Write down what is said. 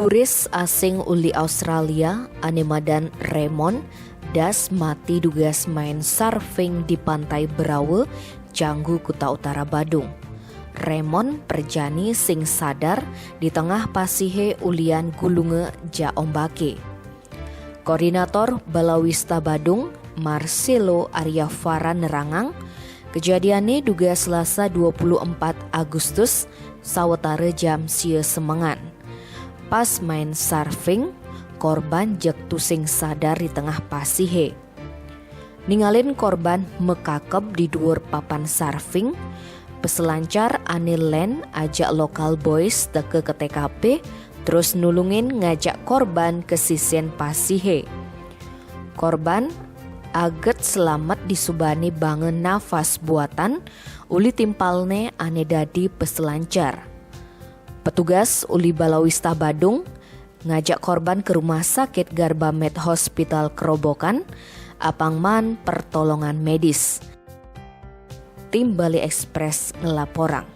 Turis asing uli Australia Anemadan Raymond das mati dugas main surfing di pantai Berawe, Canggu, Kuta Utara, Badung. Raymond perjani sing sadar di tengah pasihe ulian gulunge ja ombake. Koordinator Balawista Badung, Marcelo Aryafara nerangang, kejadiannya duga Selasa 24 Agustus sawetara jam sia semengan. Pas main surfing, korban jek tusing sadar di tengah pasihe. Ningalin korban mekakep di dhuwur papan surfing, peselancar ane len ajak lokal boys teke ke TKP, terus nulungin ngajak korban ke sisen pasihe. Korban aget selamat disubani bangen nafas buatan, uli timpalne ane dadi peselancar. Petugas uli Balawista Badung ngajak korban ke rumah sakit Garbamed Hospital Kerobokan, apangman pertolongan medis. Tim Bali Express ngelaporang.